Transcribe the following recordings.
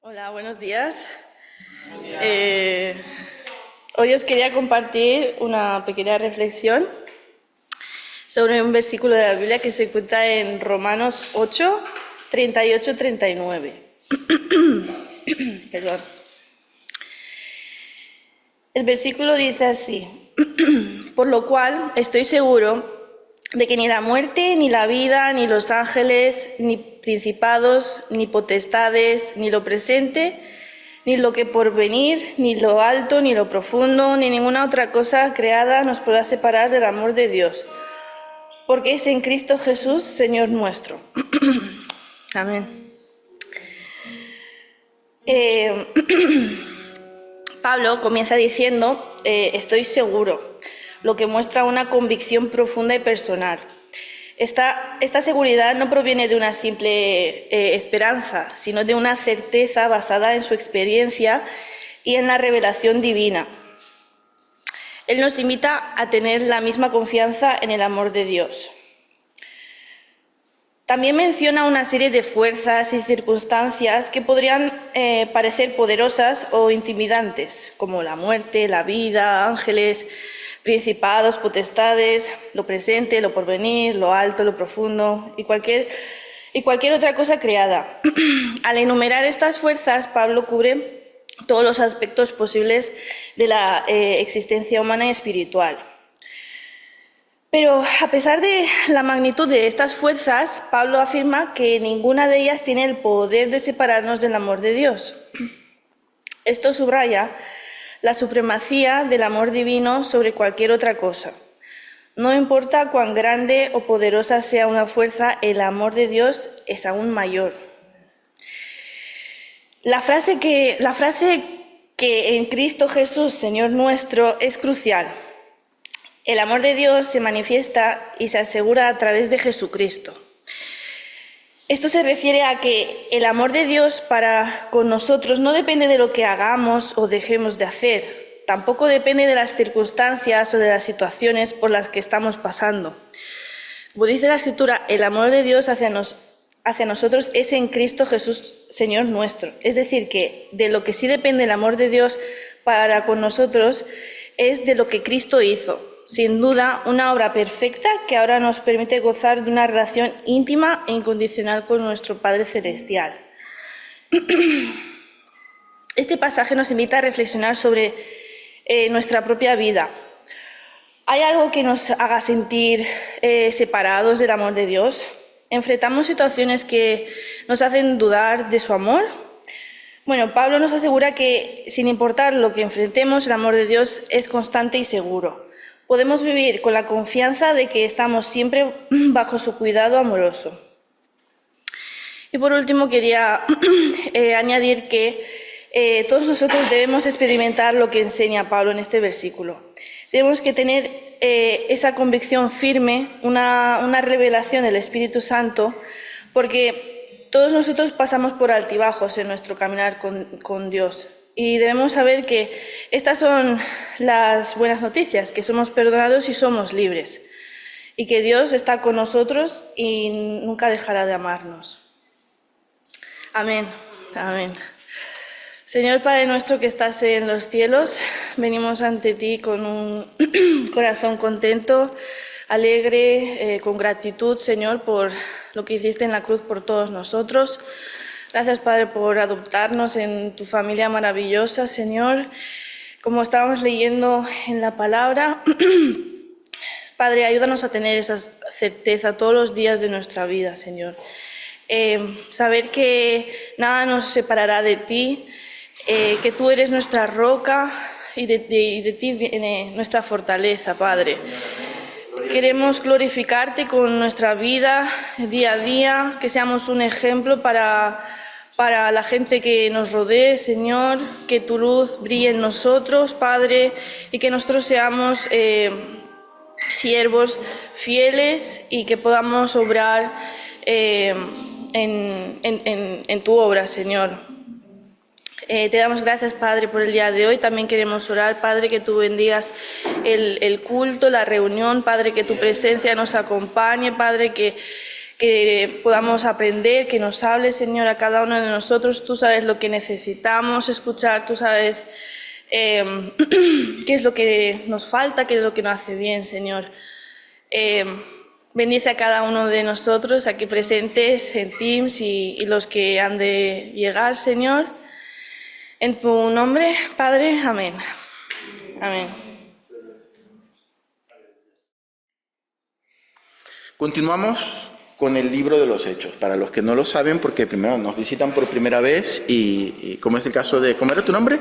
Hola, buenos días. Hoy os quería compartir una pequeña reflexión sobre un versículo de la Biblia que se encuentra en Romanos 8, 38-39. Perdón. El versículo dice así: por lo cual estoy seguro de que ni la muerte, ni la vida, ni los ángeles, ni principados, ni potestades, ni lo presente, ni lo que por venir, ni lo alto, ni lo profundo, ni ninguna otra cosa creada nos podrá separar del amor de Dios, porque es en Cristo Jesús, Señor nuestro. Amén. Pablo comienza diciendo, estoy seguro, lo que muestra una convicción profunda y personal. Esta seguridad no proviene de una simple esperanza, sino de una certeza basada en su experiencia y en la revelación divina. Él nos invita a tener la misma confianza en el amor de Dios. También menciona una serie de fuerzas y circunstancias que podrían parecer poderosas o intimidantes, como la muerte, la vida, ángeles, principados, potestades, lo presente, lo porvenir, lo alto, lo profundo y cualquier otra cosa creada. Al enumerar estas fuerzas, Pablo cubre todos los aspectos posibles de la existencia humana y espiritual. Pero a pesar de la magnitud de estas fuerzas, Pablo afirma que ninguna de ellas tiene el poder de separarnos del amor de Dios. Esto subraya la supremacía del amor divino sobre cualquier otra cosa. No importa cuán grande o poderosa sea una fuerza, el amor de Dios es aún mayor. La frase que en Cristo Jesús, Señor nuestro, es crucial. El amor de Dios se manifiesta y se asegura a través de Jesucristo. Esto se refiere a que el amor de Dios para con nosotros no depende de lo que hagamos o dejemos de hacer. Tampoco depende de las circunstancias o de las situaciones por las que estamos pasando. Como dice la Escritura, el amor de Dios hacia nosotros es en Cristo Jesús, Señor nuestro. Es decir, que de lo que sí depende el amor de Dios para con nosotros es de lo que Cristo hizo. Sin duda, una obra perfecta que ahora nos permite gozar de una relación íntima e incondicional con nuestro Padre Celestial. Este pasaje nos invita a reflexionar sobre nuestra propia vida. ¿Hay algo que nos haga sentir separados del amor de Dios? ¿Enfrentamos situaciones que nos hacen dudar de su amor? Bueno, Pablo nos asegura que, sin importar lo que enfrentemos, el amor de Dios es constante y seguro. Podemos vivir con la confianza de que estamos siempre bajo su cuidado amoroso. Y por último, quería añadir que todos nosotros debemos experimentar lo que enseña Pablo en este versículo. Debemos que tener esa convicción firme, una revelación del Espíritu Santo, porque todos nosotros pasamos por altibajos en nuestro caminar con Dios. Y debemos saber que estas son las buenas noticias, que somos perdonados y somos libres. Y que Dios está con nosotros y nunca dejará de amarnos. Amén. Amén. Señor Padre nuestro que estás en los cielos, venimos ante ti con un corazón contento, alegre, con gratitud, Señor, por lo que hiciste en la cruz por todos nosotros. Gracias, Padre, por adoptarnos en tu familia maravillosa, Señor. Como estábamos leyendo en la palabra, Padre, ayúdanos a tener esa certeza todos los días de nuestra vida, Señor. Saber que nada nos separará de ti, que tú eres nuestra roca y de ti viene nuestra fortaleza, Padre. Queremos glorificarte con nuestra vida día a día, que seamos un ejemplo para la gente que nos rodee, Señor, que tu luz brille en nosotros, Padre, y que nosotros seamos siervos fieles y que podamos obrar en tu obra, Señor. Te damos gracias, Padre, por el día de hoy. También queremos orar, Padre, que tú bendigas el culto, la reunión, Padre, que tu presencia nos acompañe, Padre, que que podamos aprender, que nos hables, Señor, a cada uno de nosotros. Tú sabes lo que necesitamos escuchar, tú sabes qué es lo que nos falta, qué es lo que nos hace bien, Señor. Bendice a cada uno de nosotros aquí presentes en Teams y los que han de llegar, Señor. En tu nombre, Padre, amén. Amén. Continuamos con el libro de los Hechos. Para los que no lo saben, porque primero nos visitan por primera vez y como es el caso de... ¿Cómo era tu nombre?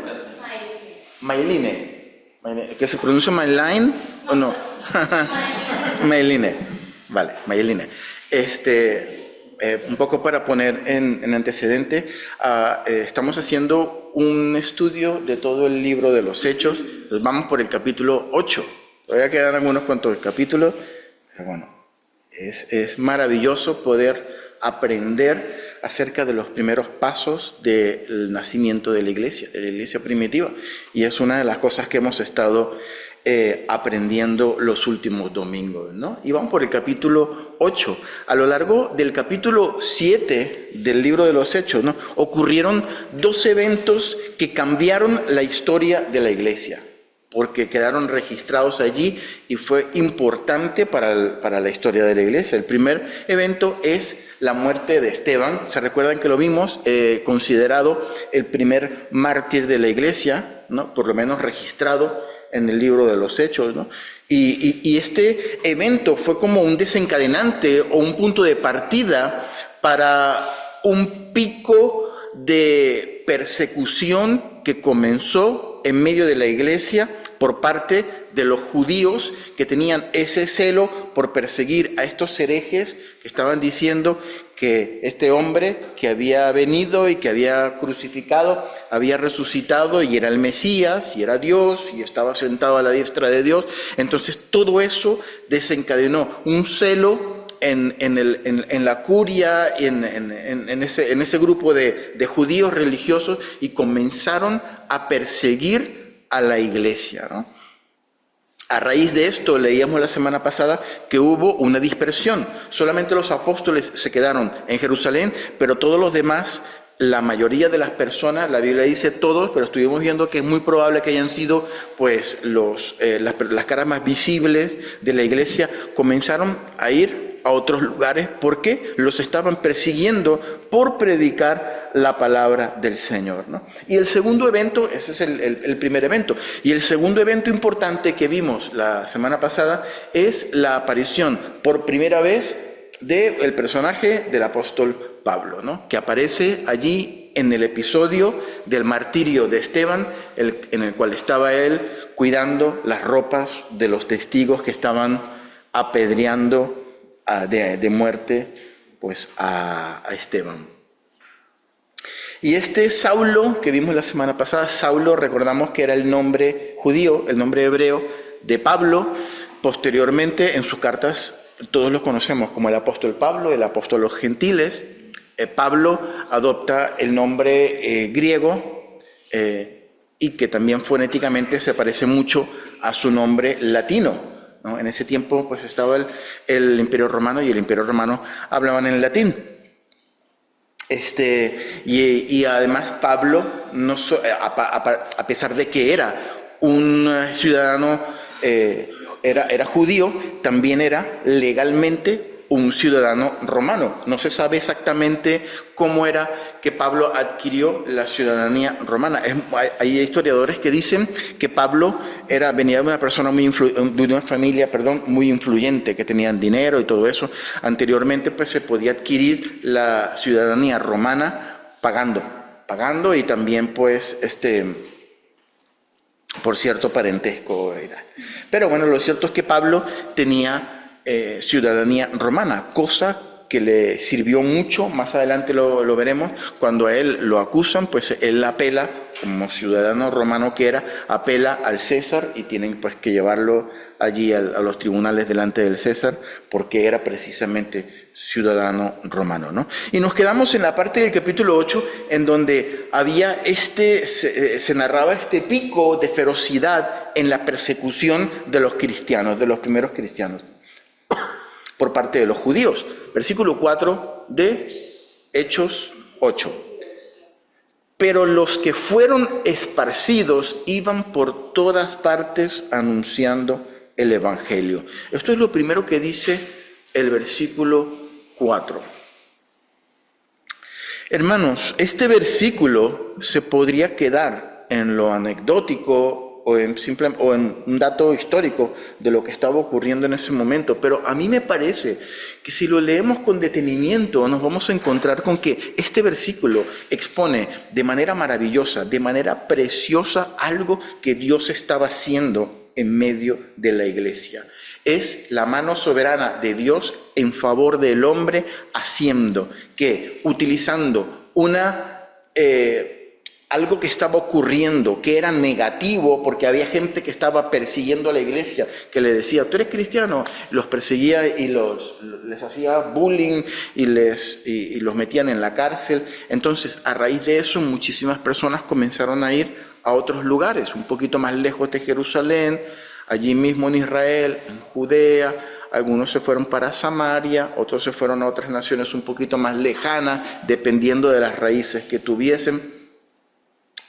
Mayline. ¿Que se pronuncia Mayline o no? Mayline. Vale, Mayline. Un poco para poner en antecedente, estamos haciendo un estudio de todo el libro de los Hechos. Entonces vamos por el capítulo 8. Todavía quedan algunos cuantos capítulos, pero bueno, es maravilloso poder aprender acerca de los primeros pasos del nacimiento de la iglesia primitiva. Y es una de las cosas que hemos estado aprendiendo los últimos domingos, ¿no? Y vamos por el capítulo 8. A lo largo del capítulo 7 del libro de los Hechos, ¿no?, ocurrieron dos eventos que cambiaron la historia de la iglesia, porque quedaron registrados allí y fue importante para la historia de la iglesia. El primer evento es la muerte de Esteban. ¿Se recuerdan que lo vimos? Considerado el primer mártir de la iglesia, ¿no?, por lo menos registrado en el libro de los Hechos, ¿no? Y este evento fue como un desencadenante o un punto de partida para un pico de persecución que comenzó en medio de la iglesia por parte de los judíos que tenían ese celo por perseguir a estos herejes que estaban diciendo que este hombre que había venido y que había crucificado había resucitado y era el Mesías y era Dios y estaba sentado a la diestra de Dios. Entonces todo eso desencadenó un celo en la curia, en ese grupo de judíos religiosos, y comenzaron a perseguir a la iglesia, ¿no? A raíz de esto, leíamos la semana pasada que hubo una dispersión. Solamente los apóstoles se quedaron en Jerusalén, pero todos los demás, la mayoría de las personas, la Biblia dice todos, pero estuvimos viendo que es muy probable que hayan sido pues las caras más visibles de la iglesia, comenzaron a ir a otros lugares porque los estaban persiguiendo por predicar la palabra del Señor, ¿no? Y el segundo evento, ese es el primer evento, y el segundo evento importante que vimos la semana pasada es la aparición por primera vez del personaje del apóstol Pablo, ¿no?, que aparece allí en el episodio del martirio de Esteban, en el cual estaba él cuidando las ropas de los testigos que estaban apedreando de muerte pues a Esteban. Y este Saulo que vimos la semana pasada, Saulo, recordamos que era el nombre judío, el nombre hebreo de Pablo. Posteriormente en sus cartas todos los conocemos como el apóstol Pablo, el apóstol de los gentiles. Pablo adopta el nombre griego y que también fonéticamente se parece mucho a su nombre latino, ¿no? En ese tiempo pues estaba el Imperio Romano, y el Imperio Romano hablaban en latín. Y además Pablo, a pesar de que era un ciudadano, era judío, también era legalmente un ciudadano romano. No se sabe exactamente cómo era que Pablo adquirió la ciudadanía romana. Hay historiadores que dicen que Pablo venía de una persona de una familia muy influyente, que tenían dinero y todo eso. Anteriormente pues se podía adquirir la ciudadanía romana pagando y también pues por cierto parentesco era. Pero bueno, lo cierto es que Pablo tenía ciudadanía romana, cosa que le sirvió mucho. Más adelante lo veremos. Cuando a él lo acusan, pues él apela, como ciudadano romano que era, apela al César, y tienen pues que llevarlo allí a los tribunales delante del César, porque era precisamente ciudadano romano, ¿no? Y nos quedamos en la parte del capítulo 8 en donde había se narraba este pico de ferocidad en la persecución de los cristianos, de los primeros cristianos. por parte de los judíos. Versículo 4 de Hechos 8. Pero los que fueron esparcidos iban por todas partes anunciando el Evangelio. Esto es lo primero que dice el versículo 4. Hermanos, este versículo se podría quedar en lo anecdótico o en un dato histórico de lo que estaba ocurriendo en ese momento, pero a mí me parece que si lo leemos con detenimiento nos vamos a encontrar con que este versículo expone de manera maravillosa, de manera preciosa, algo que Dios estaba haciendo en medio de la iglesia. Es la mano soberana de Dios en favor del hombre, haciendo que, utilizando algo que estaba ocurriendo, que era negativo, porque había gente que estaba persiguiendo a la iglesia, que le decía, ¿tú eres cristiano? Los perseguía y les hacía bullying y los metían en la cárcel. Entonces, a raíz de eso, muchísimas personas comenzaron a ir a otros lugares, un poquito más lejos de Jerusalén, allí mismo en Israel, en Judea. Algunos se fueron para Samaria, otros se fueron a otras naciones un poquito más lejanas, dependiendo de las raíces que tuviesen.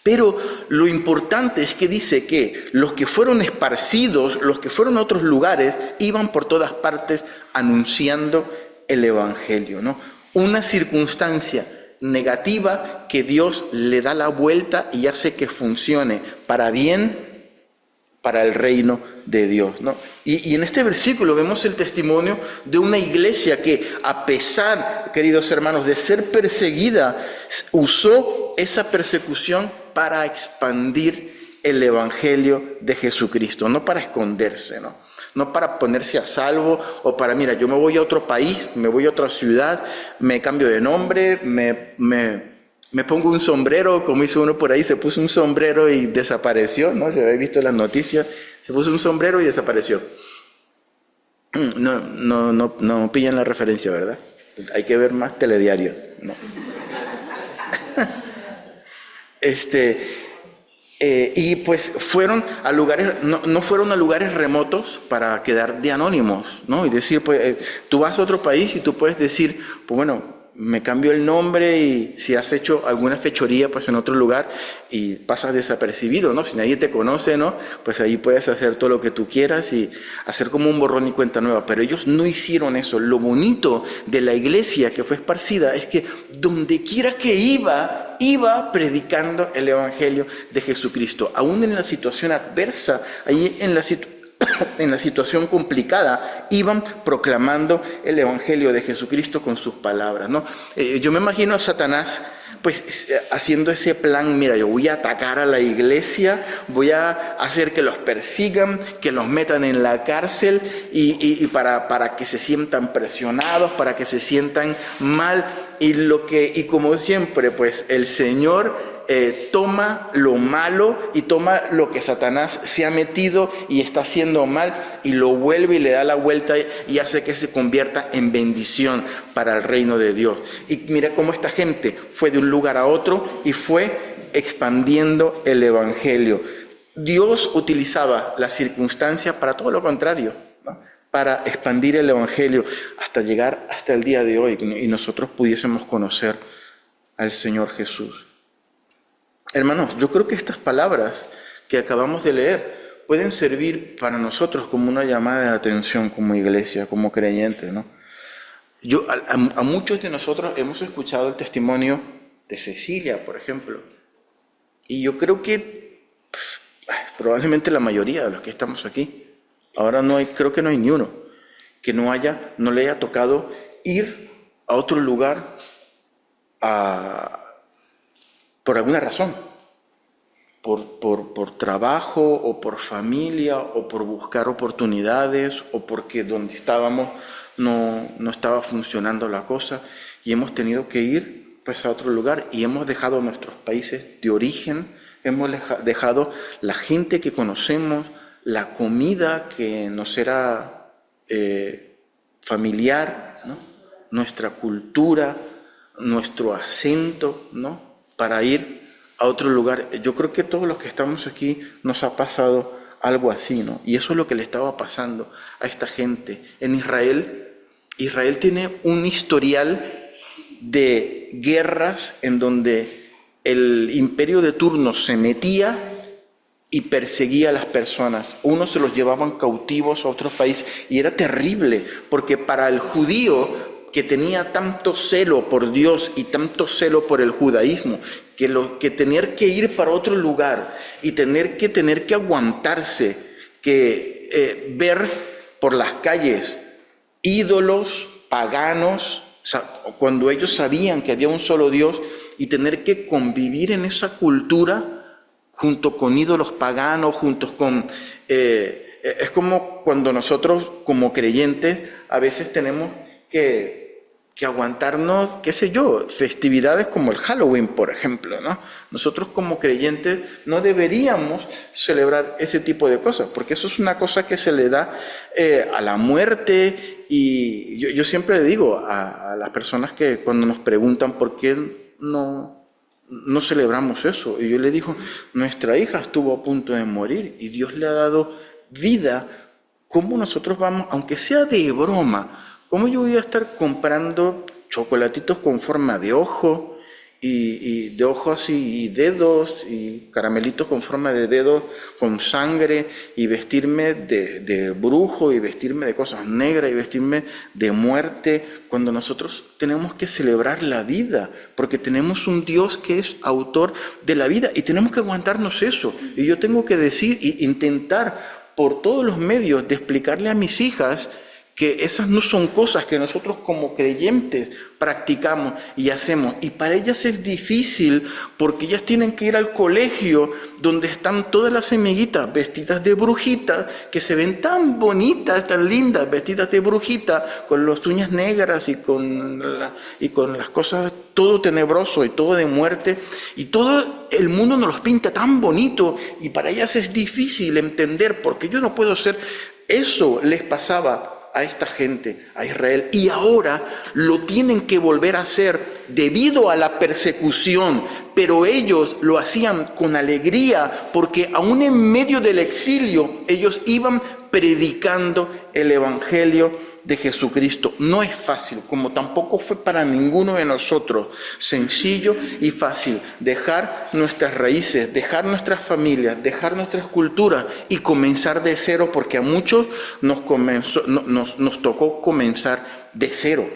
Pero lo importante es que dice que los que fueron esparcidos, los que fueron a otros lugares, iban por todas partes anunciando el Evangelio, ¿no? Una circunstancia negativa que Dios le da la vuelta y hace que funcione para bien, para el reino de Dios, ¿no? Y en este versículo vemos el testimonio de una iglesia que, a pesar, queridos hermanos, de ser perseguida, usó esa persecución para expandir el Evangelio de Jesucristo, no para esconderse, no para ponerse a salvo o para, mira, yo me voy a otro país, me voy a otra ciudad, me cambio de nombre, me pongo un sombrero, como hizo uno por ahí, se puso un sombrero y desapareció, ¿no? Se había visto en las noticias, se puso un sombrero y desapareció. No pillan la referencia, ¿verdad? Hay que ver más telediario, ¿no? Y pues fueron a lugares, no fueron a lugares remotos para quedar de anónimos, ¿no? Y decir, pues, tú vas a otro país y tú puedes decir, pues bueno, me cambio el nombre y si has hecho alguna fechoría pues en otro lugar y pasas desapercibido, ¿no? Si nadie te conoce, ¿no? Pues ahí puedes hacer todo lo que tú quieras y hacer como un borrón y cuenta nueva. Pero ellos no hicieron eso. Lo bonito de la iglesia que fue esparcida es que donde quiera que iba predicando el Evangelio de Jesucristo. Aún en la situación adversa, ahí en la situación complicada, iban proclamando el Evangelio de Jesucristo con sus palabras, ¿no? Yo me imagino a Satanás pues haciendo ese plan, mira, yo voy a atacar a la iglesia, voy a hacer que los persigan, que los metan en la cárcel y para que se sientan presionados, para que se sientan mal, y como siempre, pues el Señor toma lo malo y toma lo que Satanás se ha metido y está haciendo mal y lo vuelve y le da la vuelta y hace que se convierta en bendición para el reino de Dios. Y mira cómo esta gente fue de un lugar a otro y fue expandiendo el Evangelio. Dios utilizaba la circunstancia para todo lo contrario, ¿no? Para expandir el Evangelio hasta llegar hasta el día de hoy y nosotros pudiésemos conocer al Señor Jesús. Hermanos, yo creo que estas palabras que acabamos de leer pueden servir para nosotros como una llamada de atención como iglesia, como creyentes, ¿no? A muchos de nosotros hemos escuchado el testimonio de Cecilia, por ejemplo, y yo creo que probablemente la mayoría de los que estamos aquí, ahora creo que no hay ni uno que no le haya tocado ir a otro lugar por alguna razón, por trabajo o por familia o por buscar oportunidades o porque donde estábamos no estaba funcionando la cosa y hemos tenido que ir pues a otro lugar y hemos dejado nuestros países de origen, hemos dejado la gente que conocemos, la comida que nos era familiar, ¿no? Nuestra cultura, nuestro acento, ¿no? Para ir a otro lugar. Yo creo que todos los que estamos aquí nos ha pasado algo así, ¿no? Y eso es lo que le estaba pasando a esta gente. En Israel Israel tiene un historial de guerras en donde el imperio de turno se metía y perseguía a las personas. Unos se los llevaban cautivos a otros países y era terrible, porque para el judío que tenía tanto celo por Dios y tanto celo por el judaísmo, que tener que ir para otro lugar y tener que aguantarse, que ver por las calles ídolos paganos, cuando ellos sabían que había un solo Dios, y tener que convivir en esa cultura junto con ídolos paganos, juntos con... es como cuando nosotros como creyentes a veces tenemos que aguantarnos, qué sé yo, festividades como el Halloween, por ejemplo, ¿no? Nosotros como creyentes no deberíamos celebrar ese tipo de cosas, porque eso es una cosa que se le da a la muerte. Y yo siempre le digo a las personas que cuando nos preguntan por qué no celebramos eso, y yo le digo, nuestra hija estuvo a punto de morir y Dios le ha dado vida. ¿Cómo nosotros vamos, aunque sea de broma, cómo yo voy a estar comprando chocolatitos con forma de ojo y de ojos y dedos y caramelitos con forma de dedos con sangre y vestirme de brujo y vestirme de cosas negras y vestirme de muerte, cuando nosotros tenemos que celebrar la vida, porque tenemos un Dios que es autor de la vida y tenemos que aguantarnos eso? Y yo tengo que decir e intentar por todos los medios de explicarle a mis hijas que esas no son cosas que nosotros como creyentes practicamos y hacemos. Y para ellas es difícil porque ellas tienen que ir al colegio donde están todas las amiguitas vestidas de brujitas, que se ven tan bonitas, tan lindas, vestidas de brujita, con las uñas negras y con las cosas, todo tenebroso y todo de muerte. Y todo el mundo nos los pinta tan bonito y para ellas es difícil entender porque yo no puedo ser... Eso les pasaba a esta gente, a Israel, y ahora lo tienen que volver a hacer debido a la persecución, pero ellos lo hacían con alegría, porque aún en medio del exilio, ellos iban predicando el Evangelio de Jesucristo. No es fácil, como tampoco fue para ninguno de nosotros, sencillo y fácil, dejar nuestras raíces, dejar nuestras familias, dejar nuestras culturas y comenzar de cero, porque a muchos nos tocó comenzar de cero,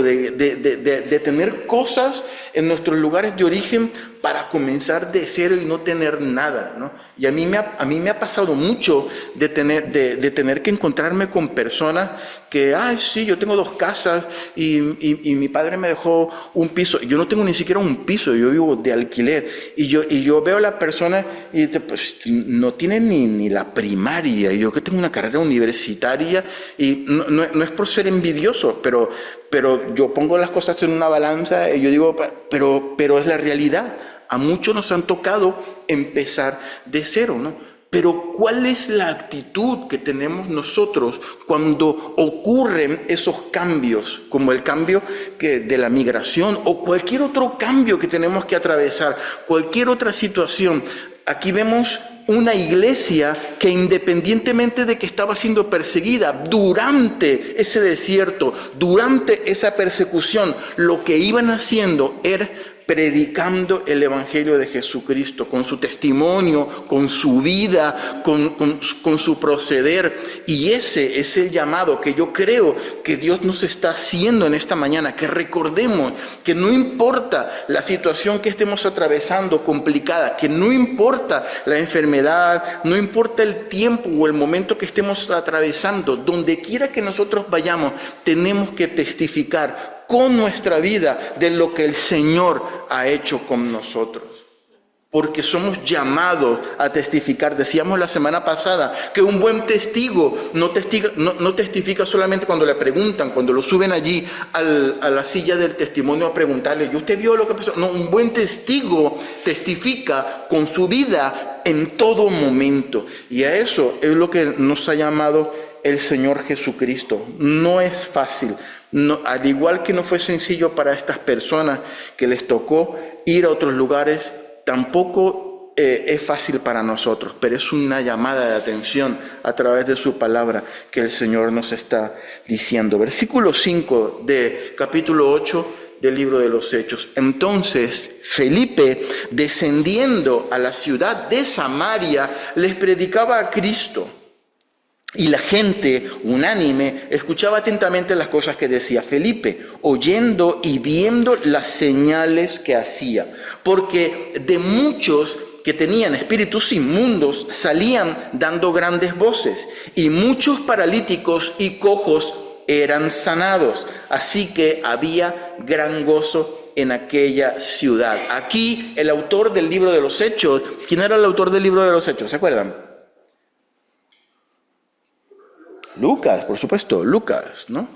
de tener cosas en nuestros lugares de origen para comenzar de cero y no tener nada, ¿no? Y a mí me ha pasado mucho de tener que encontrarme con personas que, ay, sí, yo tengo 2 casas y mi padre me dejó un piso. Yo no tengo ni siquiera un piso, yo vivo de alquiler. Y yo veo a la persona y pues, no tiene ni la primaria. Yo que tengo una carrera universitaria y no es por ser envidioso, pero yo pongo las cosas en una balanza y yo digo, pero es la realidad. A muchos nos han tocado empezar de cero, ¿no? Pero ¿cuál es la actitud que tenemos nosotros cuando ocurren esos cambios, como el cambio de la migración o cualquier otro cambio que tenemos que atravesar, cualquier otra situación? Aquí vemos una iglesia que, independientemente de que estaba siendo perseguida durante ese desierto, durante esa persecución, lo que iban haciendo era predicando el Evangelio de Jesucristo, con su testimonio, con su vida, con su proceder. Y ese es el llamado que yo creo que Dios nos está haciendo en esta mañana, que recordemos que no importa la situación que estemos atravesando complicada, que no importa la enfermedad, no importa el tiempo o el momento que estemos atravesando, donde quiera que nosotros vayamos, tenemos que testificar con nuestra vida de lo que el Señor ha hecho con nosotros. Porque somos llamados a testificar. Decíamos la semana pasada que un buen testigo no testifica solamente cuando le preguntan, cuando lo suben allí a la silla del testimonio a preguntarle, ¿y usted vio lo que pasó? No, un buen testigo testifica con su vida en todo momento. Y a eso es lo que nos ha llamado el Señor Jesucristo. No es fácil. No, al igual que no fue sencillo para estas personas que les tocó ir a otros lugares, tampoco es fácil para nosotros, pero es una llamada de atención a través de su palabra que el Señor nos está diciendo. Versículo 5 de capítulo 8 del libro de los Hechos. Entonces Felipe, descendiendo a la ciudad de Samaria, les predicaba a Cristo. Y la gente, unánime, escuchaba atentamente las cosas que decía Felipe, oyendo y viendo las señales que hacía. Porque de muchos que tenían espíritus inmundos salían dando grandes voces, y muchos paralíticos y cojos eran sanados. Así que había gran gozo en aquella ciudad. Aquí el autor del libro de los Hechos, ¿quién era el autor del libro de los Hechos? ¿Se acuerdan? Lucas, por supuesto, Lucas, ¿no?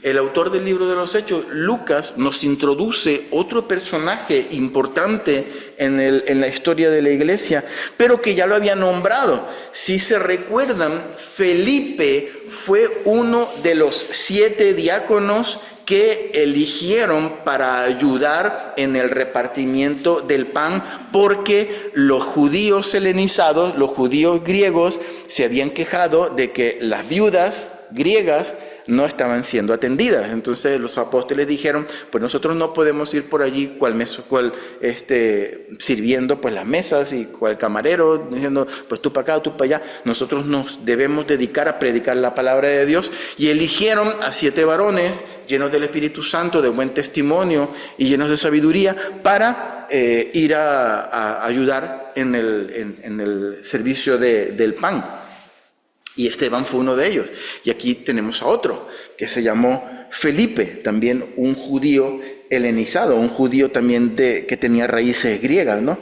El autor del libro de los Hechos, Lucas, nos introduce otro personaje importante en la historia de la iglesia, pero que ya lo había nombrado. Si se recuerdan, Felipe fue uno de los 7 diáconos que eligieron para ayudar en el repartimiento del pan, porque los judíos helenizados, los judíos griegos, se habían quejado de que las viudas griegas no estaban siendo atendidas. Entonces los apóstoles dijeron, pues nosotros no podemos ir por allí sirviendo pues las mesas y cual camarero, diciendo pues tú para acá, tú para allá. Nosotros nos debemos dedicar a predicar la palabra de Dios, y eligieron a 7 varones llenos del Espíritu Santo, de buen testimonio y llenos de sabiduría, para ir a ayudar en el servicio del pan. Y Esteban fue uno de ellos. Y aquí tenemos a otro, que se llamó Felipe, también un judío helenizado, un judío también que tenía raíces griegas, ¿no?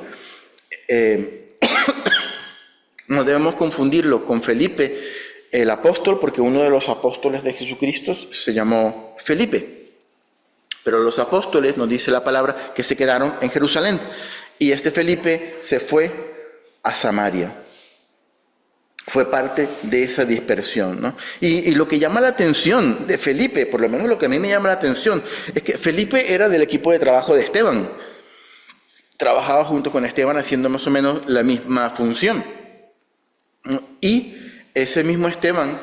No debemos confundirlo con Felipe, el apóstol, porque uno de los apóstoles de Jesucristo se llamó Felipe. Pero los apóstoles, nos dice la palabra, que se quedaron en Jerusalén. Y este Felipe se fue a Samaria. Fue parte de esa dispersión, ¿no? Y lo que llama la atención de Felipe, por lo menos lo que a mí me llama la atención, es que Felipe era del equipo de trabajo de Esteban. Trabajaba junto con Esteban haciendo más o menos la misma función. Y ese mismo Esteban,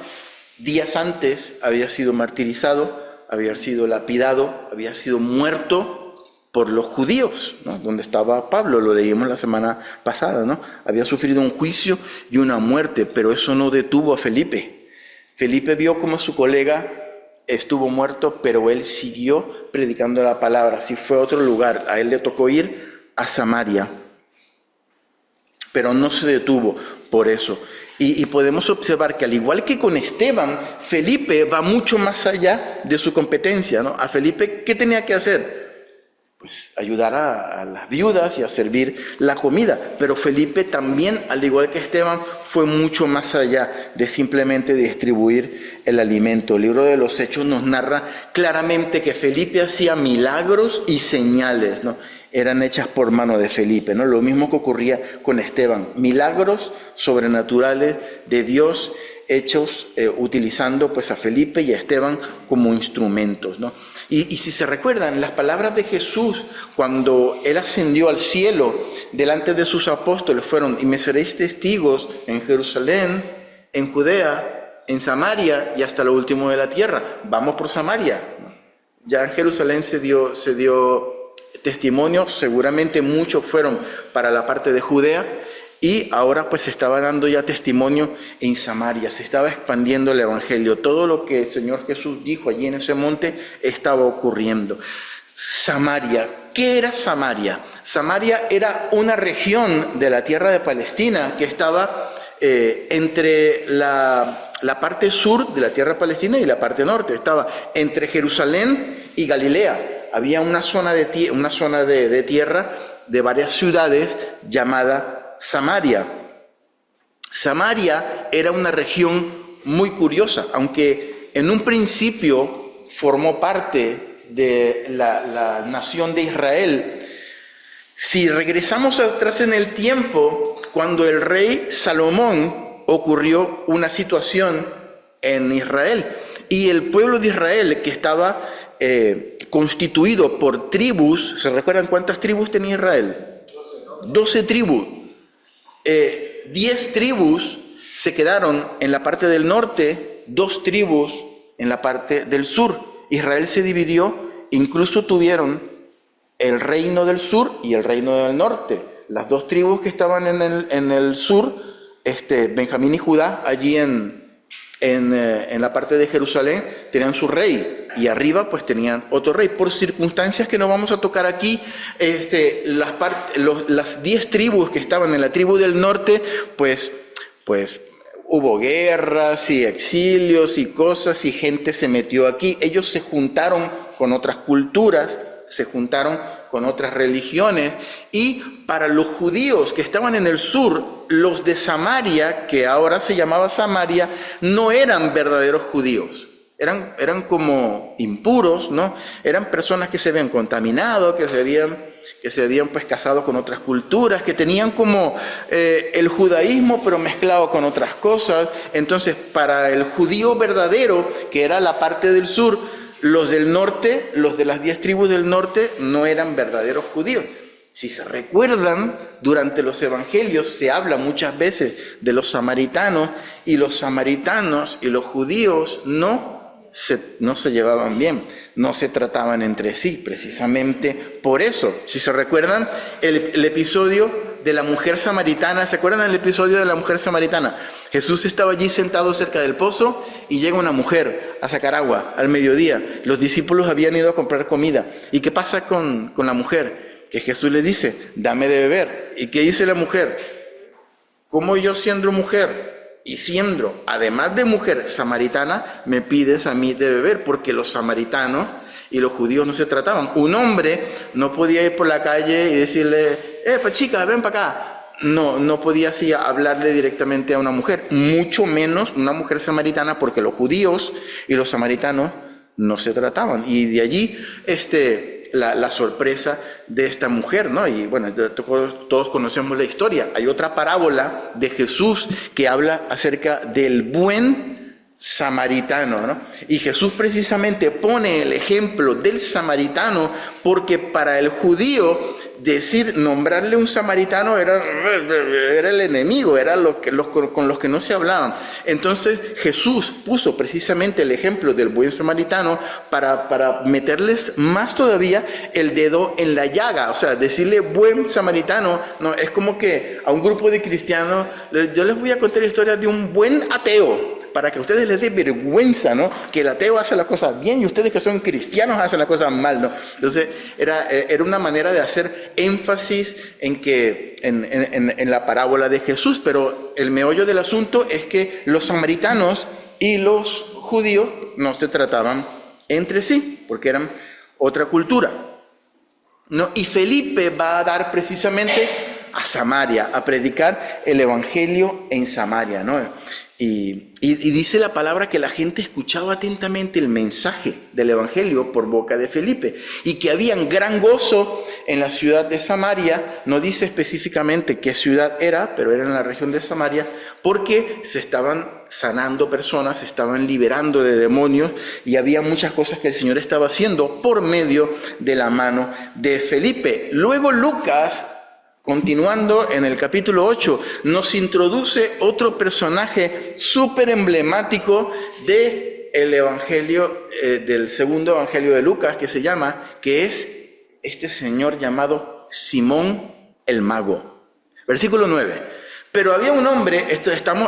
días antes, había sido martirizado, había sido lapidado, había sido muerto por los judíos, ¿no? Donde estaba Pablo, lo leímos la semana pasada, ¿no? Había sufrido un juicio y una muerte, pero eso no detuvo a Felipe. Felipe vio como su colega estuvo muerto, pero él siguió predicando la palabra. Si fue a otro lugar, a él le tocó ir a Samaria, pero no se detuvo por eso. Y podemos observar que al igual que con Esteban, Felipe va mucho más allá de su competencia, ¿no? A Felipe, ¿qué tenía que hacer? Pues ayudar a las viudas y a servir la comida. Pero Felipe también, al igual que Esteban, fue mucho más allá de simplemente distribuir el alimento. El libro de los Hechos nos narra claramente que Felipe hacía milagros y señales, ¿no? Eran hechas por mano de Felipe, ¿no? Lo mismo que ocurría con Esteban. Milagros sobrenaturales de Dios hechos utilizando pues a Felipe y a Esteban como instrumentos, ¿no? Y si se recuerdan, las palabras de Jesús cuando Él ascendió al cielo delante de sus apóstoles fueron: y me seréis testigos en Jerusalén, en Judea, en Samaria y hasta lo último de la tierra. Vamos por Samaria. Ya en Jerusalén se dio testimonio, seguramente muchos fueron para la parte de Judea, y ahora pues se estaba dando ya testimonio en Samaria, se estaba expandiendo el evangelio. Todo lo que el Señor Jesús dijo allí en ese monte estaba ocurriendo. Samaria, ¿qué era Samaria? Samaria era una región de la tierra de Palestina que estaba entre la parte sur de la tierra palestina y la parte norte. Estaba entre Jerusalén y Galilea. Había una zona de tierra de varias ciudades llamada Samaria. Samaria era una región muy curiosa, aunque en un principio formó parte de la nación de Israel. Si regresamos atrás en el tiempo, cuando el rey Salomón, ocurrió una situación en Israel, y el pueblo de Israel, que estaba constituido por tribus, ¿se recuerdan cuántas tribus tenía Israel? 12 tribus. 10 tribus se quedaron en la parte del norte, 2 tribus en la parte del sur. Israel se dividió, incluso tuvieron el reino del sur y el reino del norte. Las 2 tribus que estaban en el sur, Benjamín y Judá, allí en la parte de Jerusalén, tenían su rey, y arriba pues tenían otro rey. Por circunstancias que no vamos a tocar aquí, las 10 tribus que estaban en la tribu del norte, pues hubo guerras y exilios y cosas, y gente se metió aquí. Ellos se juntaron con otras culturas, se juntaron con otras religiones, y para los judíos que estaban en el sur, los de Samaria, que ahora se llamaba Samaria, no eran verdaderos judíos. Eran como impuros, ¿no? Eran personas que se habían contaminado, que se habían pues casado con otras culturas, que tenían como el judaísmo pero mezclado con otras cosas. Entonces, para el judío verdadero, que era la parte del sur, los del norte, los de las 10 tribus del norte, no eran verdaderos judíos. Si se recuerdan, durante los evangelios se habla muchas veces de los samaritanos, y los judíos no se llevaban bien, no se trataban entre sí, precisamente por eso. Si se recuerdan el episodio de la mujer samaritana, ¿se acuerdan del episodio de la mujer samaritana? Jesús estaba allí sentado cerca del pozo y llega una mujer a sacar agua al mediodía. Los discípulos habían ido a comprar comida. ¿Y qué pasa con la mujer? Que Jesús le dice, dame de beber. ¿Y qué dice la mujer? ¿Cómo yo siendo mujer y siendo, además de mujer samaritana, me pides a mí de beber? Porque los samaritanos y los judíos no se trataban. Un hombre no podía ir por la calle y decirle, chica, ven para acá. No podía así hablarle directamente a una mujer, mucho menos una mujer samaritana, porque los judíos y los samaritanos no se trataban. Y de allí la sorpresa de esta mujer, ¿no? Y bueno, todos conocemos la historia. Hay otra parábola de Jesús que habla acerca del buen samaritano, ¿no? Y Jesús precisamente pone el ejemplo del samaritano porque para el judío nombrarle un samaritano era el enemigo, era con los que no se hablaban. Entonces Jesús puso precisamente el ejemplo del buen samaritano para meterles más todavía el dedo en la llaga. O sea, decirle buen samaritano, no, es como que a un grupo de cristianos, yo les voy a contar la historia de un buen ateo, para que a ustedes les dé vergüenza, ¿no? Que el ateo hace las cosas bien y ustedes que son cristianos hacen las cosas mal, ¿no? Entonces, era una manera de hacer énfasis en la parábola de Jesús, pero el meollo del asunto es que los samaritanos y los judíos no se trataban entre sí, porque eran otra cultura, ¿no? Y Felipe va a dar precisamente a Samaria, a predicar el evangelio en Samaria, ¿no? Y dice la palabra que la gente escuchaba atentamente el mensaje del evangelio por boca de Felipe, y que había gran gozo en la ciudad de Samaria. No dice específicamente qué ciudad era, pero era en la región de Samaria, porque se estaban sanando personas, se estaban liberando de demonios, y había muchas cosas que el Señor estaba haciendo por medio de la mano de Felipe. Luego Lucas, continuando en el capítulo 8, nos introduce otro personaje súper emblemático del evangelio, del segundo evangelio de Lucas, que es este señor llamado Simón el Mago. Versículo 9. Pero había un hombre,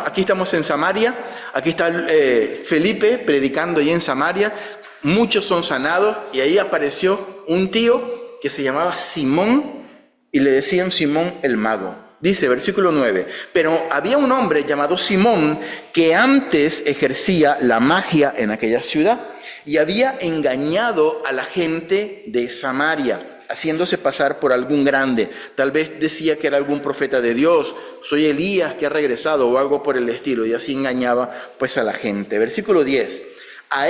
aquí estamos en Samaria, aquí está Felipe predicando allí en Samaria, muchos son sanados, y ahí apareció un tío que se llamaba Simón, y le decían Simón el Mago. Dice, versículo 9, pero había un hombre llamado Simón que antes ejercía la magia en aquella ciudad y había engañado a la gente de Samaria, haciéndose pasar por algún grande. Tal vez decía que era algún profeta de Dios, soy Elías que ha regresado o algo por el estilo, y así engañaba pues a la gente. Versículo 10, a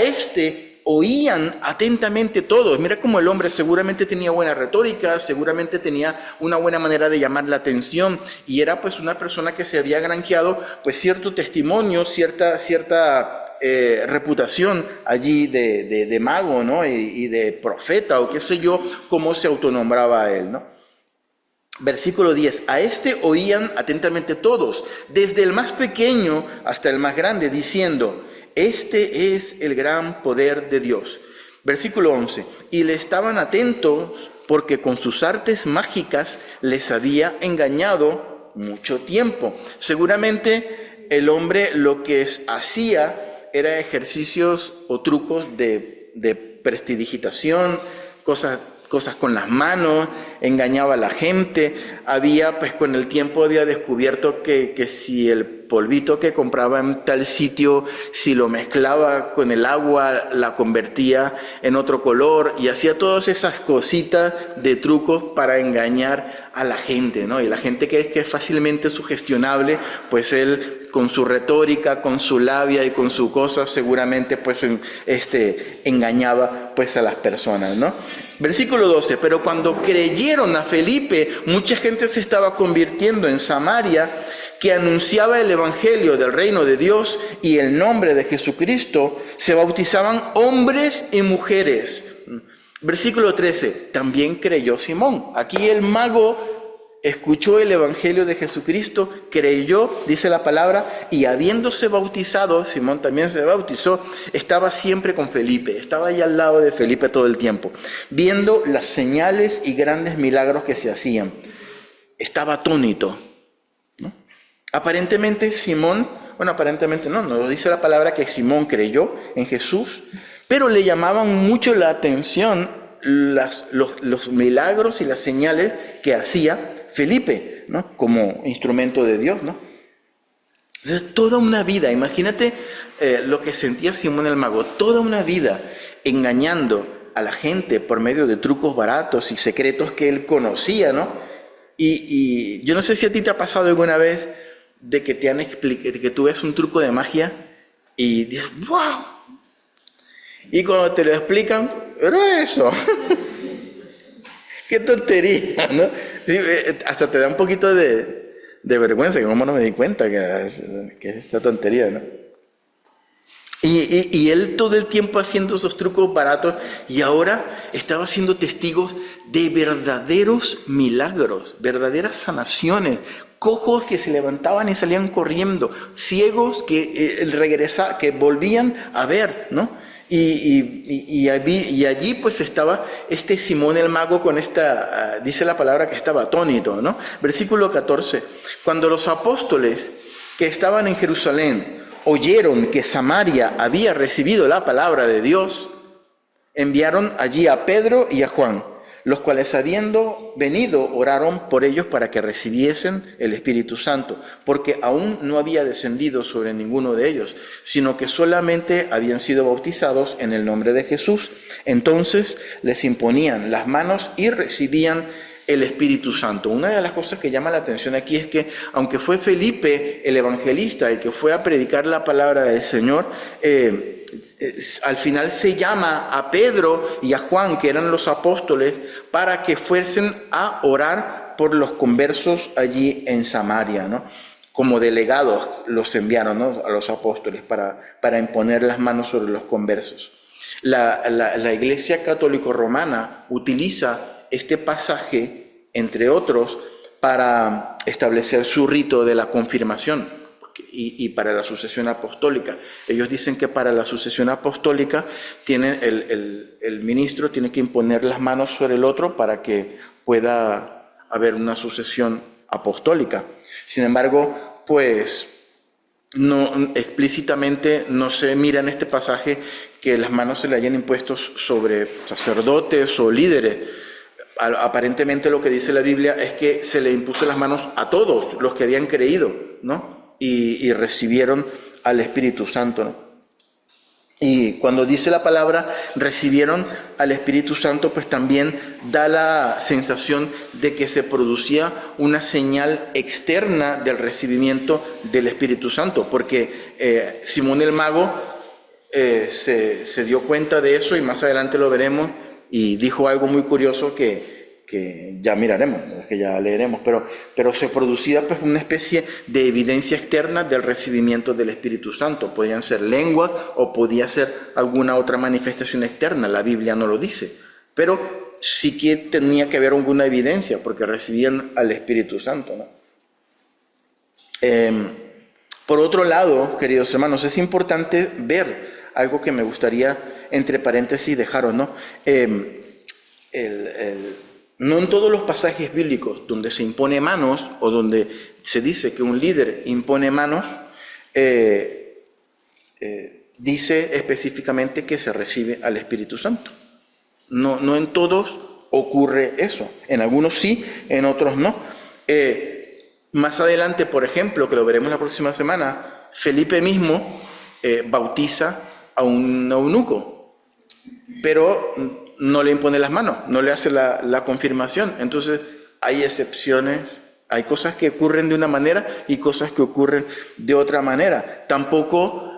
oían atentamente todos. Mira cómo el hombre seguramente tenía buena retórica, seguramente tenía una buena manera de llamar la atención, y era pues una persona que se había granjeado pues cierto testimonio, cierta reputación allí de mago, ¿no? Y de profeta, o qué sé yo, cómo se autonombraba a él, ¿no? Versículo 10. A este oían atentamente todos, desde el más pequeño hasta el más grande, diciendo: este es el gran poder de Dios. Versículo 11. Y le estaban atentos porque con sus artes mágicas les había engañado mucho tiempo. Seguramente el hombre lo que hacía era ejercicios o trucos de prestidigitación, cosas con las manos, engañaba a la gente. Pues con el tiempo había descubierto que si el polvito que compraba en tal sitio, si lo mezclaba con el agua, la convertía en otro color, y hacía todas esas cositas de trucos para engañar a la gente, ¿no? Y la gente que es fácilmente sugestionable, pues él con su retórica, con su labia y con su cosa, seguramente pues engañaba pues a las personas, ¿no? Versículo 12. Pero cuando creyeron a Felipe, mucha gente se estaba convirtiendo en Samaria, que anunciaba el evangelio del reino de Dios y el nombre de Jesucristo. Se bautizaban hombres y mujeres. Versículo 13. También creyó Simón. Aquí el mago escuchó el evangelio de Jesucristo, creyó, dice la palabra, y habiéndose bautizado, Simón también se bautizó, estaba siempre con Felipe, estaba ahí al lado de Felipe todo el tiempo, viendo las señales y grandes milagros que se hacían. Estaba atónito, ¿no? Aparentemente Simón, aparentemente no dice la palabra que Simón creyó en Jesús, pero le llamaban mucho la atención los milagros y las señales que hacía Felipe, ¿no? Como instrumento de Dios, ¿no? Entonces, toda una vida, imagínate lo que sentía Simón el mago, toda una vida engañando a la gente por medio de trucos baratos y secretos que él conocía, ¿no? Y yo no sé si a ti te ha pasado alguna vez de que de que tú ves un truco de magia y dices, ¡wow! Y cuando te lo explican, era eso. ¡Qué tontería!, ¿no? Sí, hasta te da un poquito de vergüenza, que cómo no me di cuenta que es esta tontería, ¿no? Y él todo el tiempo haciendo esos trucos baratos, y ahora estaba siendo testigos de verdaderos milagros, verdaderas sanaciones, cojos que se levantaban y salían corriendo, ciegos que volvían a ver, ¿no? Y allí pues estaba Simón el mago con dice la palabra que estaba atónito, ¿no? Versículo 14. Cuando los apóstoles que estaban en Jerusalén oyeron que Samaria había recibido la palabra de Dios, enviaron allí a Pedro y a Juan, los cuales habiendo venido oraron por ellos para que recibiesen el Espíritu Santo, porque aún no había descendido sobre ninguno de ellos, sino que solamente habían sido bautizados en el nombre de Jesús. Entonces les imponían las manos y recibían el Espíritu Santo. Una de las cosas que llama la atención aquí es que, aunque fue Felipe el evangelista el que fue a predicar la palabra del Señor, al final se llama a Pedro y a Juan, que eran los apóstoles, para que fuesen a orar por los conversos allí en Samaria, ¿no? Como delegados los enviaron, ¿no?, a los apóstoles para imponer las manos sobre los conversos. La Iglesia Católico Romana utiliza este pasaje, entre otros, para establecer su rito de la confirmación y para la sucesión apostólica. Ellos dicen que para la sucesión apostólica el ministro tiene que imponer las manos sobre el otro para que pueda haber una sucesión apostólica. Sin embargo, pues no explícitamente no se mira en este pasaje que las manos se le hayan impuesto sobre sacerdotes o líderes. Aparentemente lo que dice la Biblia es que se le impuso las manos a todos los que habían creído, ¿no? Y recibieron al Espíritu Santo, ¿no? Y cuando dice la palabra recibieron al Espíritu Santo, pues también da la sensación de que se producía una señal externa del recibimiento del Espíritu Santo, porque Simón el mago se dio cuenta de eso, y más adelante lo veremos, y dijo algo muy curioso que ya miraremos, que ya leeremos, pero se producía pues una especie de evidencia externa del recibimiento del Espíritu Santo. Podían ser lenguas o podía ser alguna otra manifestación externa, la Biblia no lo dice, pero sí que tenía que haber alguna evidencia, porque recibían al Espíritu Santo, ¿no? Por otro lado, queridos hermanos, es importante ver algo que me gustaría, entre paréntesis, dejaros, ¿no? No en todos los pasajes bíblicos donde se impone manos o donde se dice que un líder impone manos, dice específicamente que se recibe al Espíritu Santo. No en todos ocurre eso. En algunos sí, en otros no. Más adelante, por ejemplo, que lo veremos la próxima semana, Felipe mismo bautiza a un eunuco, pero no le impone las manos, no le hace la confirmación. Entonces, hay excepciones, hay cosas que ocurren de una manera y cosas que ocurren de otra manera. Tampoco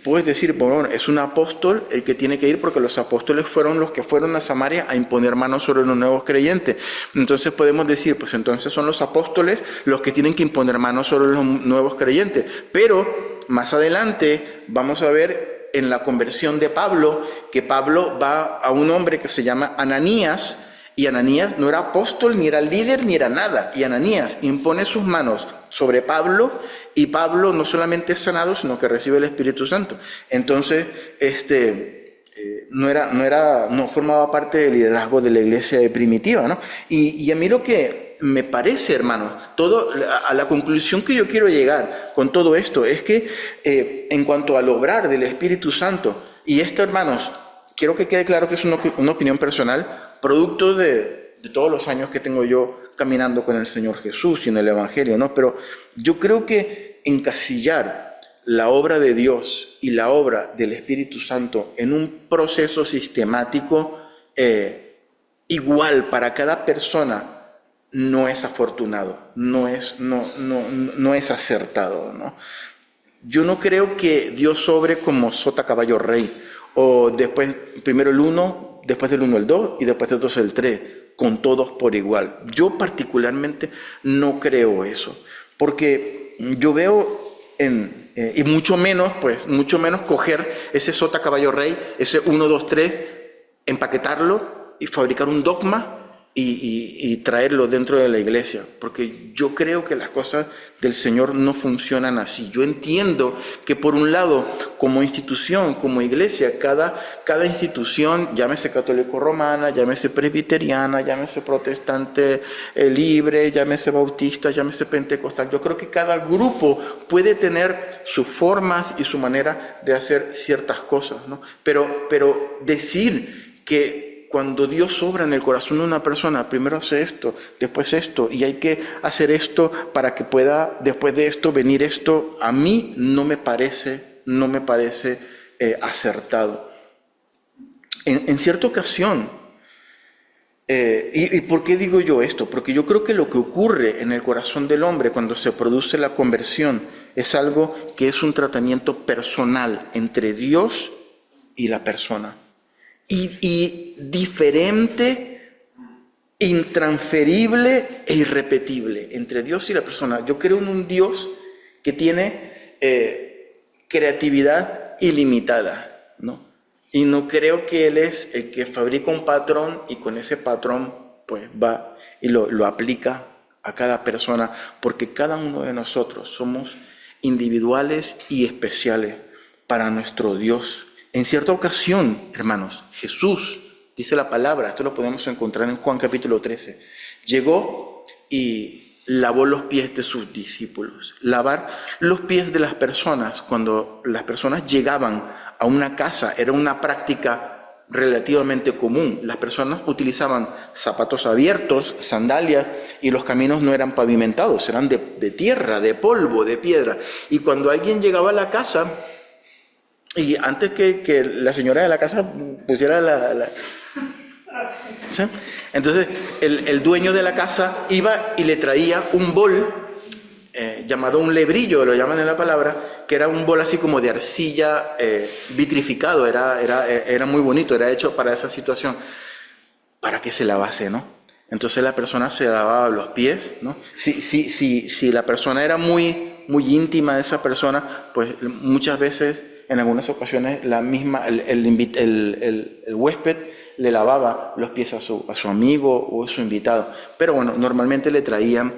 puedes decir, bueno, es un apóstol el que tiene que ir, porque los apóstoles fueron los que fueron a Samaria a imponer manos sobre los nuevos creyentes. Entonces podemos decir, pues entonces son los apóstoles los que tienen que imponer manos sobre los nuevos creyentes. Pero más adelante vamos a ver en la conversión de Pablo, que Pablo va a un hombre que se llama Ananías, y Ananías no era apóstol, ni era líder, ni era nada. Y Ananías impone sus manos sobre Pablo, y Pablo no solamente es sanado, sino que recibe el Espíritu Santo. Entonces, no formaba parte del liderazgo de la iglesia primitiva, ¿no? Y a mí lo que me parece, hermanos, a la conclusión que yo quiero llegar con todo esto es que en cuanto al obrar del Espíritu Santo, y esto, hermanos, quiero que quede claro que es una opinión personal, producto de todos los años que tengo yo caminando con el Señor Jesús y en el Evangelio, ¿no? Pero yo creo que encasillar la obra de Dios y la obra del Espíritu Santo en un proceso sistemático igual para cada persona no es afortunado, no es acertado, ¿no? Yo no creo que Dios obre como sota caballo rey, o después primero el 1, después del 1 el 2 y después del 2 el 3, con todos por igual. Yo particularmente no creo eso, porque yo veo y mucho menos coger ese sota caballo rey, ese 1, 2, 3, empaquetarlo y fabricar un dogma y traerlo dentro de la iglesia, porque yo creo que las cosas del Señor no funcionan así. Yo entiendo que por un lado, como institución, como iglesia, cada institución, llámese católico romana, llámese presbiteriana, llámese protestante libre, llámese bautista, llámese pentecostal, yo creo que cada grupo puede tener sus formas y su manera de hacer ciertas cosas, ¿no? Pero decir que cuando Dios obra en el corazón de una persona, primero hace esto, después esto, y hay que hacer esto para que pueda, después de esto, venir esto, a mí no me parece acertado. En cierta ocasión, ¿y por qué digo yo esto? Porque yo creo que lo que ocurre en el corazón del hombre cuando se produce la conversión es algo que es un tratamiento personal entre Dios y la persona. Y diferente, intransferible e irrepetible entre Dios y la persona. Yo creo en un Dios que tiene creatividad ilimitada, ¿no? Y no creo que Él es el que fabrica un patrón y con ese patrón pues va y lo aplica a cada persona, porque cada uno de nosotros somos individuales y especiales para nuestro Dios. En cierta ocasión, hermanos, Jesús, dice la palabra, esto lo podemos encontrar en Juan capítulo 13, llegó y lavó los pies de sus discípulos. Lavar los pies de las personas, cuando las personas llegaban a una casa, era una práctica relativamente común. Las personas utilizaban zapatos abiertos, sandalias, y los caminos no eran pavimentados, eran de tierra, de polvo, de piedra. Y cuando alguien llegaba a la casa, y antes que la señora de la casa pusiera ¿sí? Entonces el dueño de la casa iba y le traía un bol llamado un lebrillo, lo llaman en la palabra, que era un bol así como de arcilla vitrificado, era muy bonito, era hecho para esa situación, para que se lavase, ¿no? Entonces la persona se lavaba los pies, ¿no? Si la persona era muy íntima de esa persona, pues muchas veces, en algunas ocasiones, el huésped le lavaba los pies a su amigo o a su invitado. Pero bueno, normalmente le traían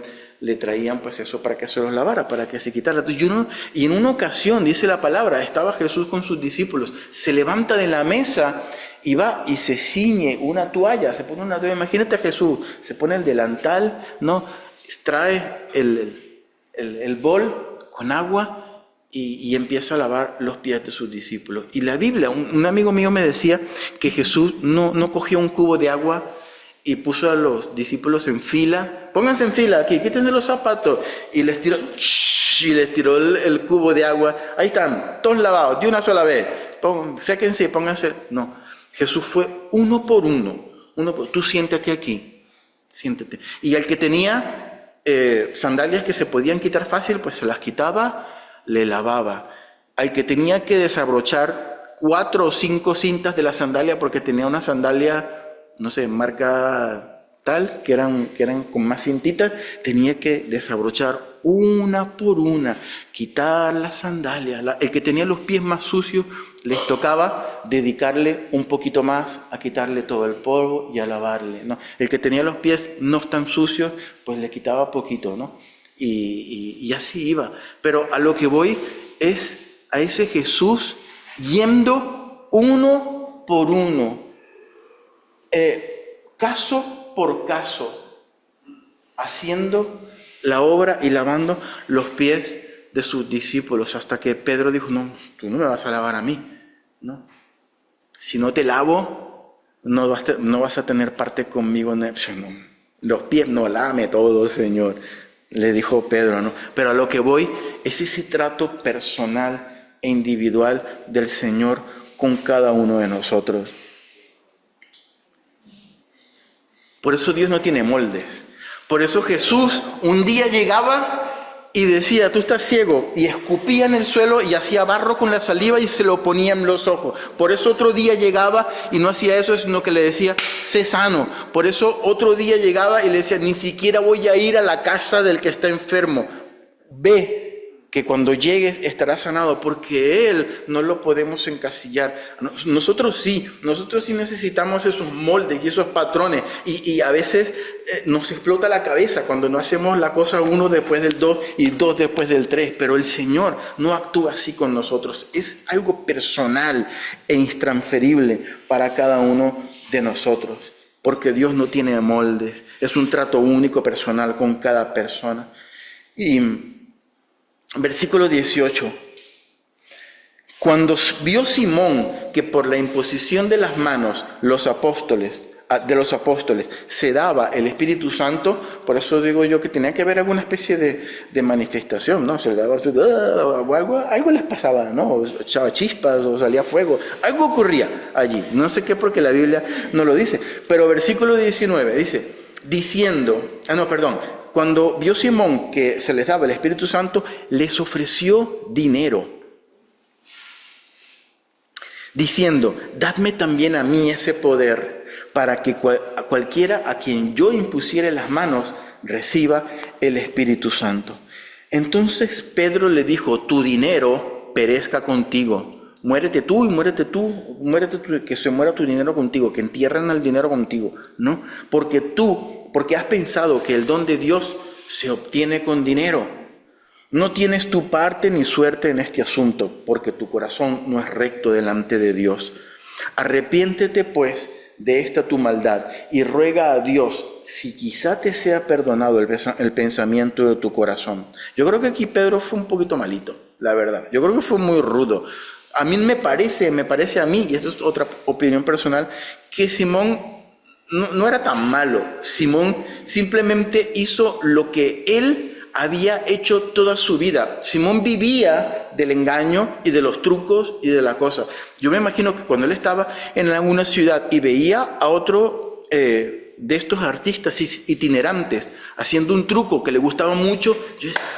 pues eso para que se los lavara, para que se quitara. Y en una ocasión, dice la palabra, estaba Jesús con sus discípulos, se levanta de la mesa y va y se ciñe una toalla, se pone una toalla. Imagínate a Jesús, se pone el delantal, ¿no? Trae el bol con agua y empieza a lavar los pies de sus discípulos. Y la Biblia, un amigo mío me decía que Jesús no cogió un cubo de agua y puso a los discípulos en fila. Pónganse en fila aquí, quítense los zapatos. Y les tiró el cubo de agua. Ahí están, todos lavados, de una sola vez. Séquense, pónganse. No, Jesús fue uno por uno. Tú siéntate aquí, siéntate. Y al que tenía sandalias que se podían quitar fácil, pues se las quitaba, le lavaba. Al que tenía que desabrochar 4 o 5 cintas de la sandalia porque tenía una sandalia, no sé, marca tal, que eran con más cintitas, tenía que desabrochar una por una, quitar la sandalia. El que tenía los pies más sucios, les tocaba dedicarle un poquito más a quitarle todo el polvo y a lavarle, ¿no? El que tenía los pies no tan sucios, pues le quitaba poquito, ¿no? Y así iba. Pero a lo que voy es a ese Jesús yendo uno por uno, caso por caso, haciendo la obra y lavando los pies de sus discípulos, hasta que Pedro dijo: no, tú no me vas a lavar a mí, ¿no? Si no te lavo, no vas a tener parte conmigo. No, los pies no, lávame todo, Señor, le dijo Pedro, ¿no? Pero a lo que voy es ese trato personal e individual del Señor con cada uno de nosotros. Por eso Dios no tiene moldes. Por eso Jesús un día llegaba y decía: tú estás ciego, y escupía en el suelo y hacía barro con la saliva y se lo ponía en los ojos. Por eso otro día llegaba y no hacía eso, sino que le decía: sé sano. Por eso otro día llegaba y le decía: ni siquiera voy a ir a la casa del que está enfermo. Ve, que cuando llegues estarás sanado, porque Él no lo podemos encasillar. Nosotros sí necesitamos esos moldes y esos patrones, y a veces nos explota la cabeza cuando no hacemos la cosa 1 después del 2 y 2 después del 3, pero el Señor no actúa así con nosotros. Es algo personal e intransferible para cada uno de nosotros, porque Dios no tiene moldes, es un trato único, personal con cada persona. Y versículo 18. Cuando vio Simón que por la imposición de las manos de los apóstoles se daba el Espíritu Santo, por eso digo yo que tenía que haber alguna especie de manifestación, ¿no? Se le daba algo les pasaba, ¿no? O echaba chispas o salía fuego, algo ocurría allí. No sé qué, porque la Biblia no lo dice. Pero versículo 19 dice, cuando vio Simón que se les daba el Espíritu Santo, les ofreció dinero, diciendo: dadme también a mí ese poder, para que cualquiera a quien yo impusiere las manos reciba el Espíritu Santo. Entonces Pedro le dijo: tu dinero perezca contigo. Muérete tú, que se muera tu dinero contigo, que entierren el dinero contigo, ¿no? Porque has pensado que el don de Dios se obtiene con dinero. No tienes tu parte ni suerte en este asunto, porque tu corazón no es recto delante de Dios. Arrepiéntete, pues, de esta tu maldad y ruega a Dios si quizá te sea perdonado el pensamiento de tu corazón. Yo creo que aquí Pedro fue un poquito malito, la verdad. Yo creo que fue muy rudo. A mí me parece a mí, y esa es otra opinión personal, que Simón no era tan malo. Simón simplemente hizo lo que él había hecho toda su vida. Simón vivía del engaño y de los trucos y de la cosa. Yo me imagino que cuando él estaba en alguna ciudad y veía a otro de estos artistas itinerantes haciendo un truco que le gustaba mucho,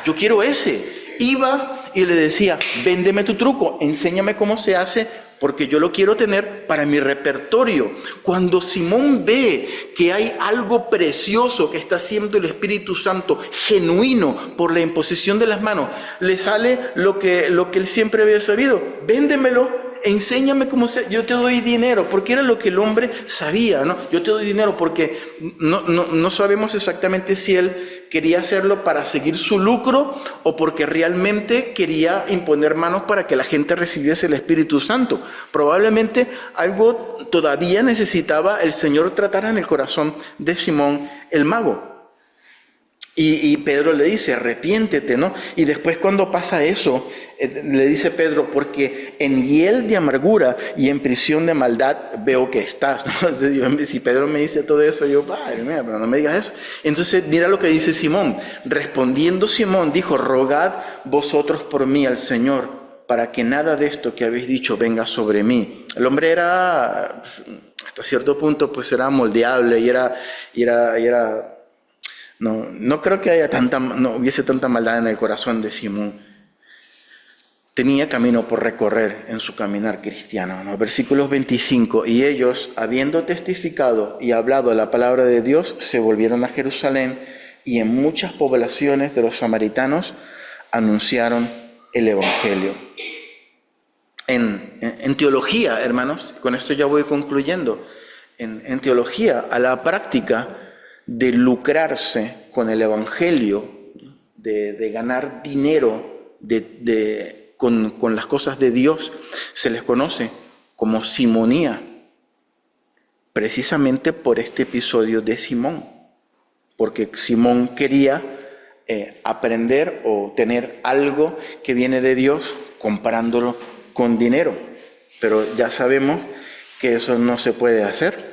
yo quiero ese. Iba y le decía: véndeme tu truco, enséñame cómo se hace, porque yo lo quiero tener para mi repertorio. Cuando Simón ve que hay algo precioso que está haciendo el Espíritu Santo, genuino, por la imposición de las manos, le sale lo que él siempre había sabido: véndemelo enséñame cómo se, yo te doy dinero, porque era lo que el hombre sabía, ¿no? Yo te doy dinero porque no sabemos exactamente si él quería hacerlo para seguir su lucro o porque realmente quería imponer manos para que la gente recibiese el Espíritu Santo. Probablemente algo todavía necesitaba el Señor tratar en el corazón de Simón el mago. Y Pedro le dice, arrepiéntete, ¿no? Y después cuando pasa eso, le dice Pedro, porque en hiel de amargura y en prisión de maldad veo que estás, ¿no? Entonces, si Pedro me dice todo eso, yo, padre, mira, pero no me digas eso. Entonces, mira lo que dice Simón. Respondiendo Simón, dijo, rogad vosotros por mí al Señor, para que nada de esto que habéis dicho venga sobre mí. El hombre era, hasta cierto punto, pues era moldeable y era no creo que no hubiese tanta maldad en el corazón de Simón. Tenía camino por recorrer en su caminar cristiano, ¿no? Versículos 25. Y ellos, habiendo testificado y hablado la palabra de Dios, se volvieron a Jerusalén y en muchas poblaciones de los samaritanos anunciaron el Evangelio. En teología, hermanos, con esto ya voy concluyendo, en teología, a la práctica de lucrarse con el Evangelio, de ganar dinero con las cosas de Dios, se les conoce como simonía, precisamente por este episodio de Simón, porque Simón quería aprender o tener algo que viene de Dios comparándolo con dinero, pero ya sabemos que eso no se puede hacer.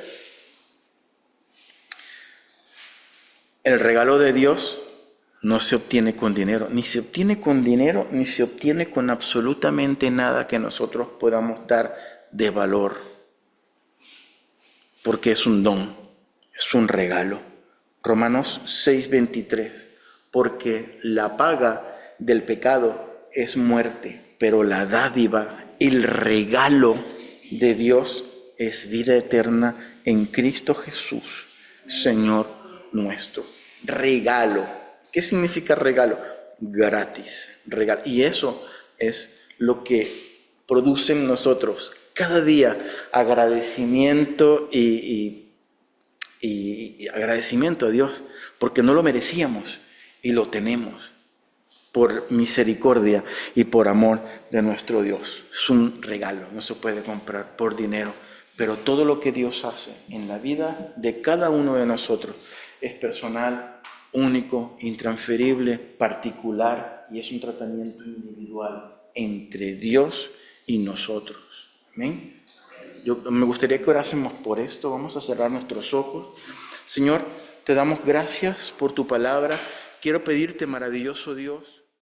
El regalo de Dios no se obtiene con dinero, ni se obtiene con dinero, ni se obtiene con absolutamente nada que nosotros podamos dar de valor, porque es un don, es un regalo. Romanos 6:23, porque la paga del pecado es muerte, pero la dádiva, el regalo de Dios es vida eterna en Cristo Jesús, Señor nuestro. Regalo. ¿Qué significa regalo? Gratis. Regalo. Y eso es lo que produce en nosotros cada día agradecimiento y agradecimiento a Dios, porque no lo merecíamos y lo tenemos por misericordia y por amor de nuestro Dios. Es un regalo, no se puede comprar por dinero, pero todo lo que Dios hace en la vida de cada uno de nosotros es personal, único, intransferible, particular, y es un tratamiento individual entre Dios y nosotros. ¿Amén? Me gustaría que orásemos por esto. Vamos a cerrar nuestros ojos. Señor, te damos gracias por tu palabra. Quiero pedirte, maravilloso Dios,